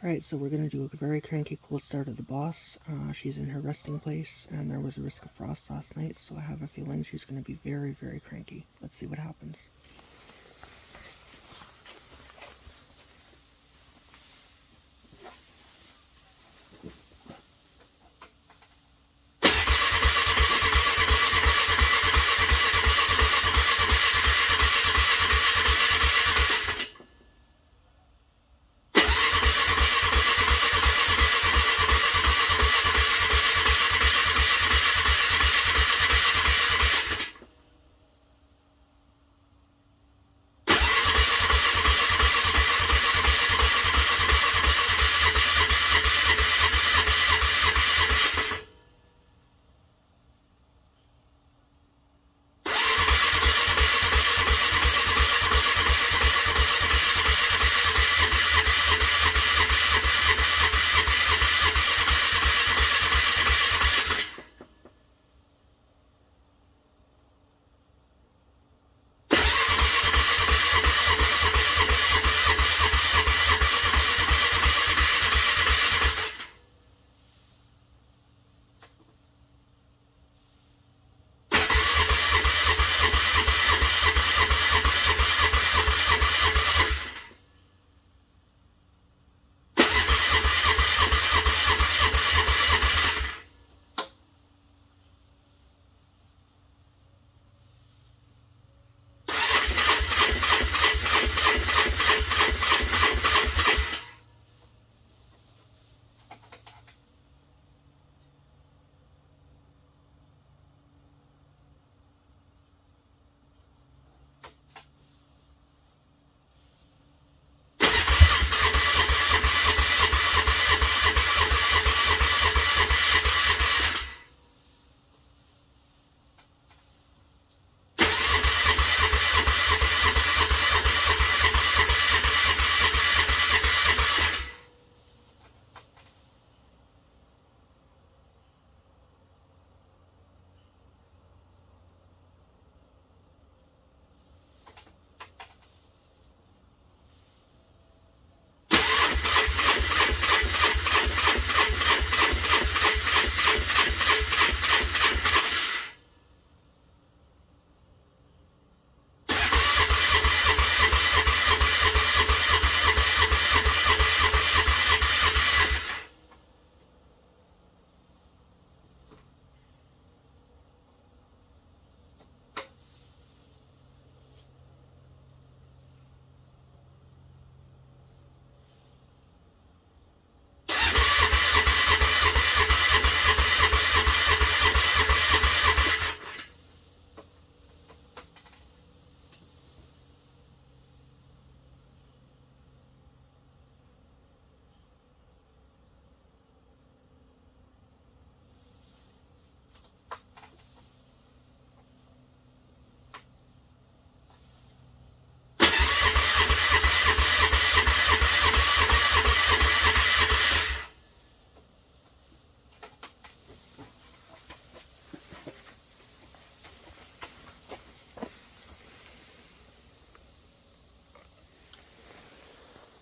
Alright, so we're going to do a very cranky cold start of the boss. She's in her resting place, and there was a risk of frost last night, so I have a feeling she's going to be very, very cranky. Let's see what happens.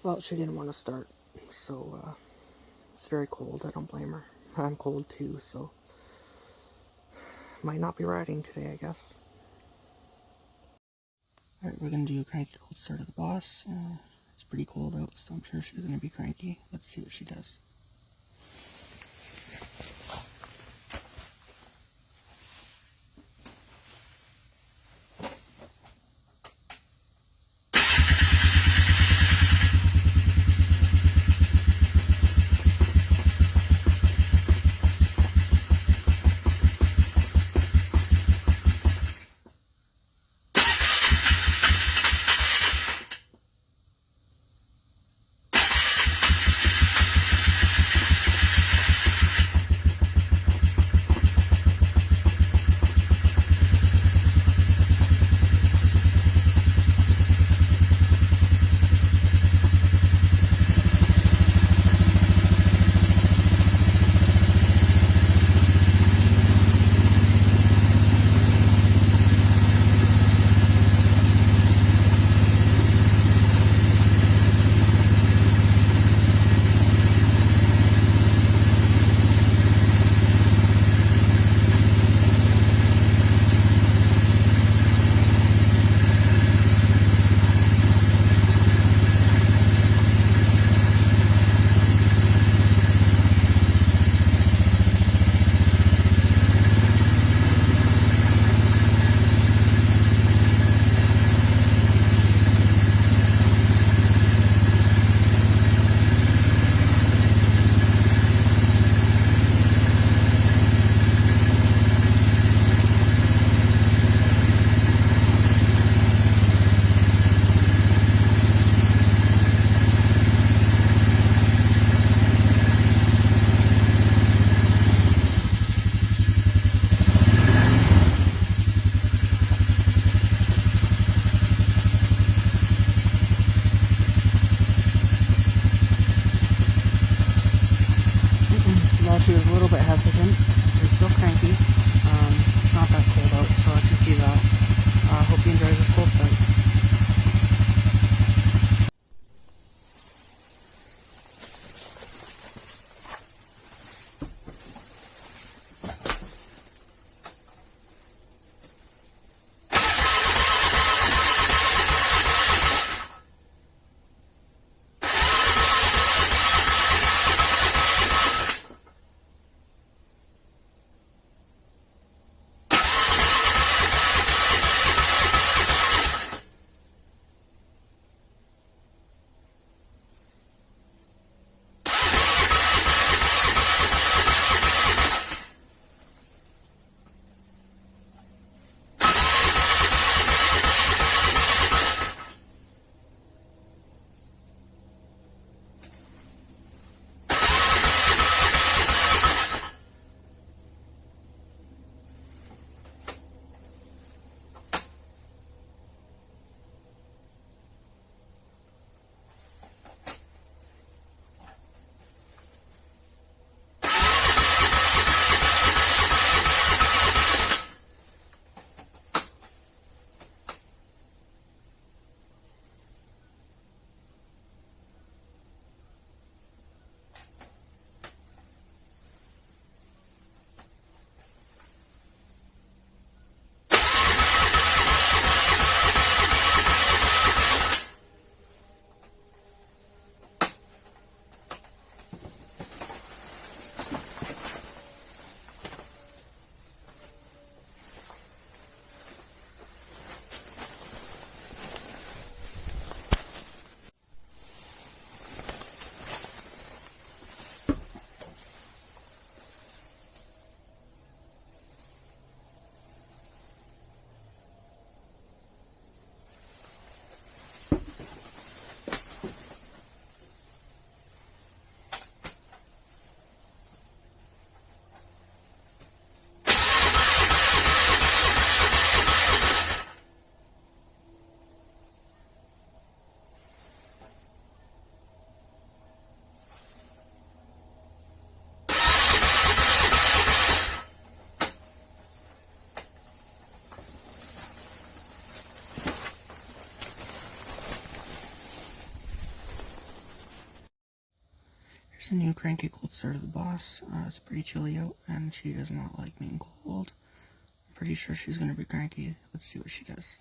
Well, she didn't want to start, so it's very cold. I don't blame her. I'm cold too, so might not be riding today, I guess. Alright, we're going to do a cranky cold start of the boss. It's pretty cold out, so I'm sure she's going to be cranky. Let's see what she does. hesitant. They're still cranky. It's not that cold out, so I can see that. Hope he enjoys his cold start. Here's a new cranky cold start of the boss. It's pretty chilly out, and she does not like being cold. I'm pretty sure she's going to be cranky. Let's see what she does.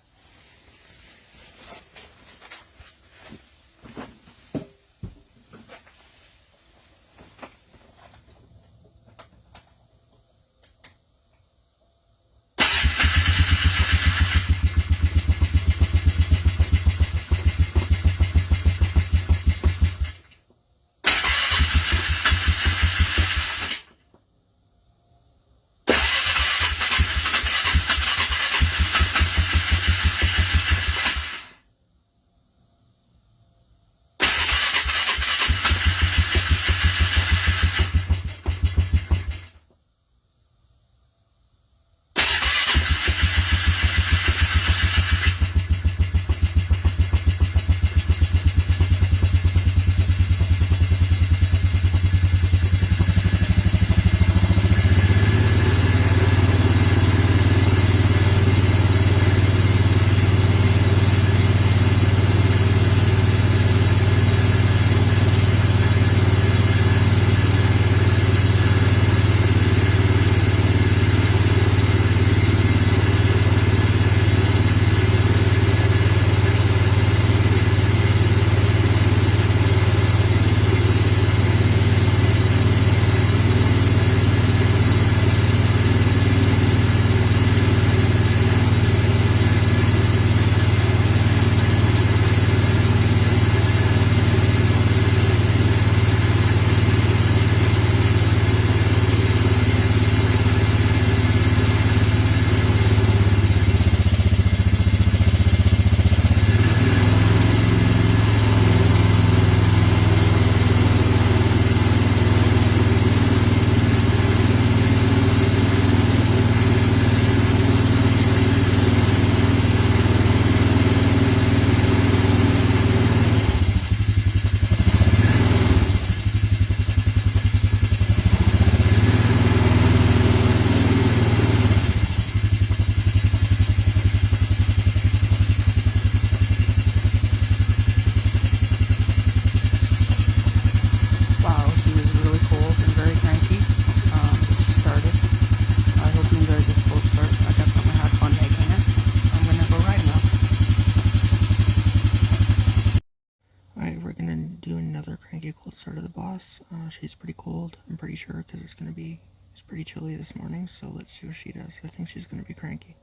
cranky cold start of the boss. She's pretty cold, I'm pretty sure, because it's pretty chilly this morning, so let's see what she does. I think she's gonna be cranky.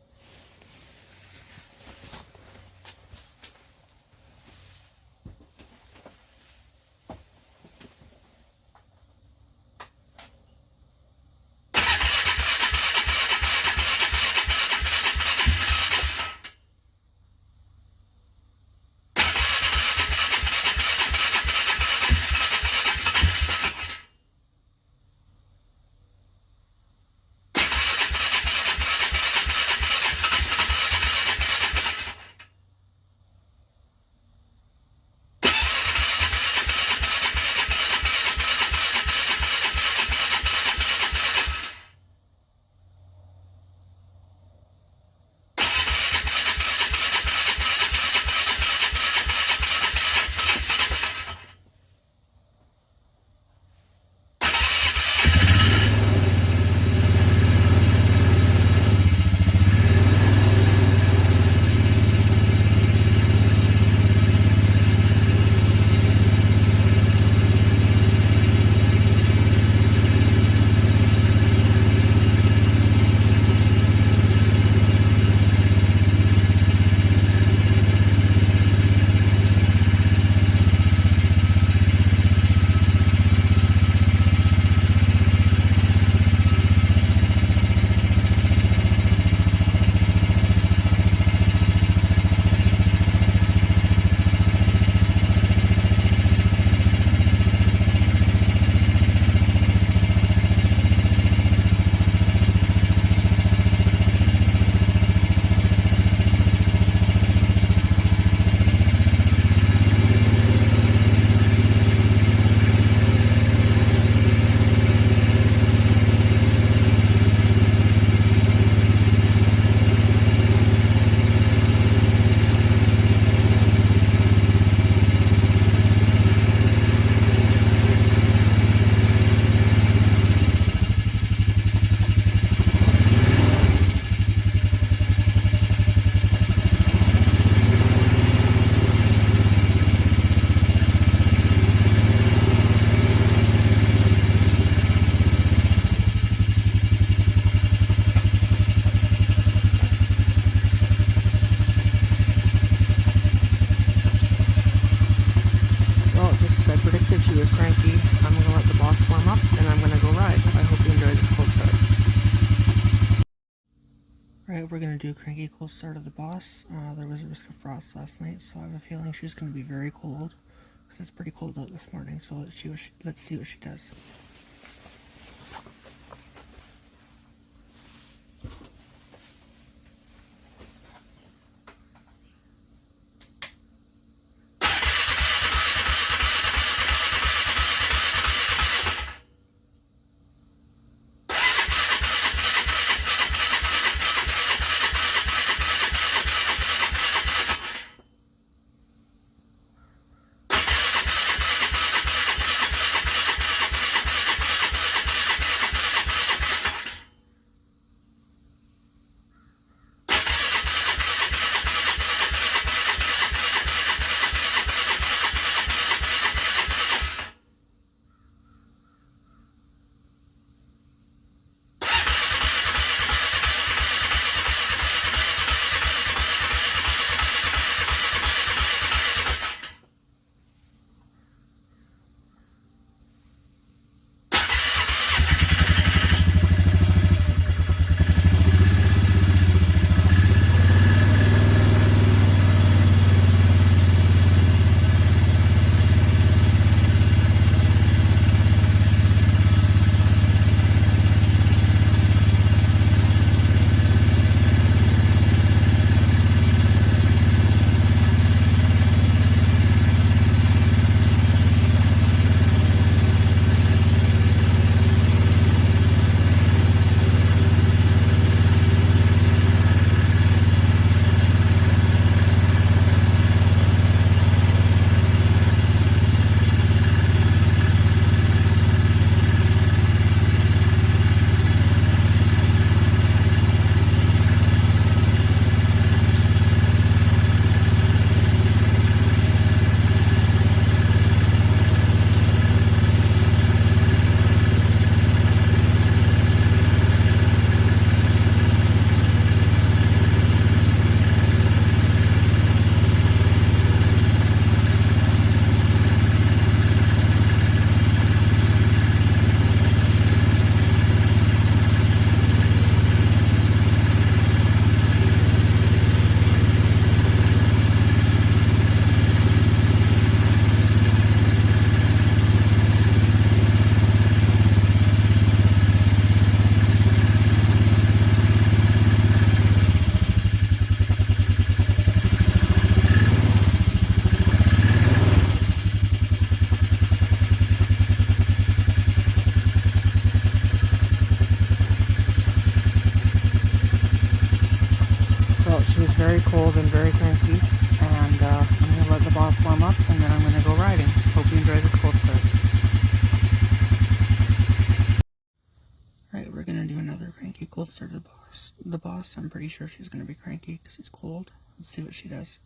Alright, we're gonna do Cranky Cold Start of the Boss. There was a risk of frost last night, so I have a feeling she's gonna be very cold. Because it's pretty cold out this morning, so let's see what she does. very cold and very cranky, and I'm going to let the boss warm up, and then I'm going to go riding. Hope you enjoy this cold start. Alright, we're going to do another cranky cold start of the boss. The boss, I'm pretty sure she's going to be cranky because it's cold. Let's see what she does.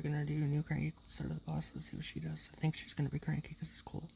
We're gonna do a new cranky cold start of the boss. Let's see what she does. I think she's gonna be cranky because it's cold.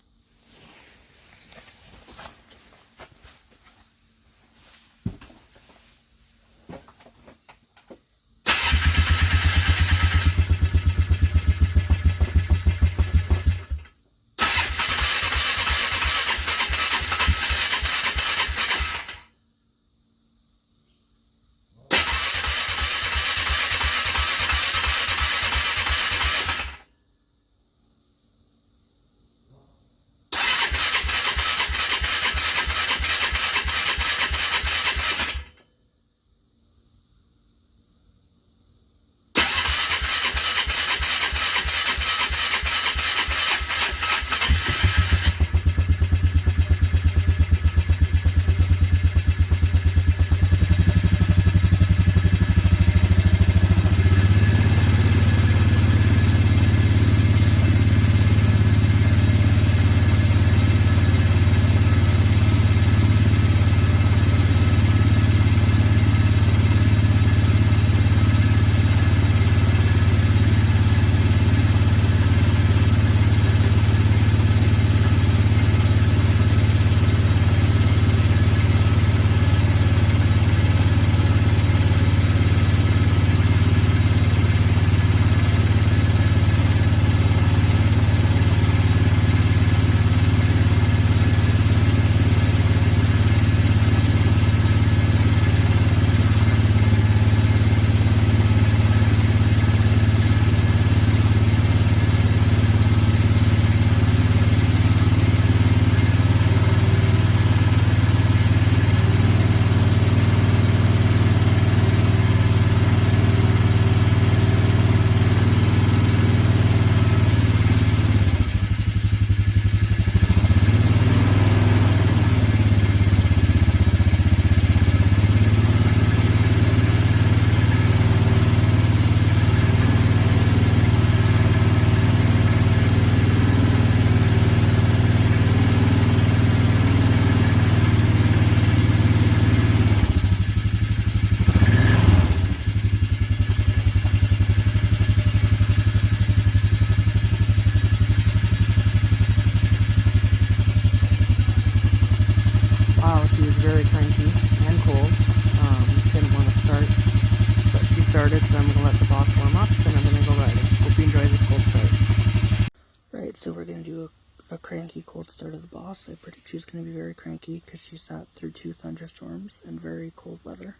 going to do a cranky cold start of the boss. I predict she's going to be very cranky because she sat through 2 thunderstorms and very cold weather.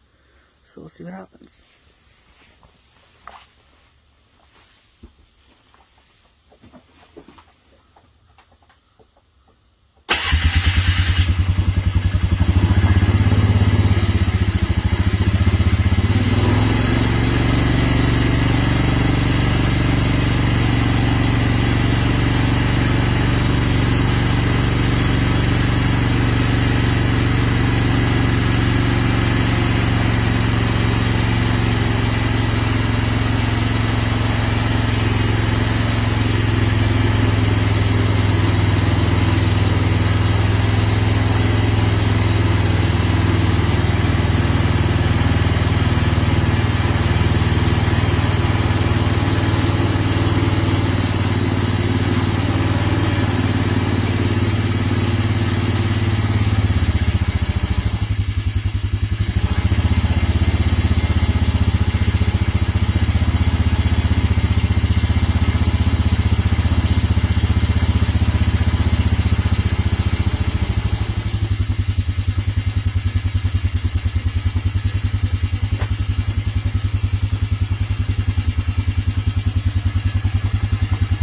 So we'll see what happens.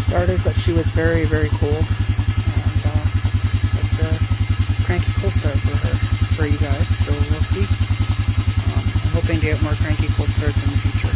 Started, but she was very, very cold, and it's a cranky cold start for you guys, so we'll see. I'm hoping to get more cranky cold starts in the future.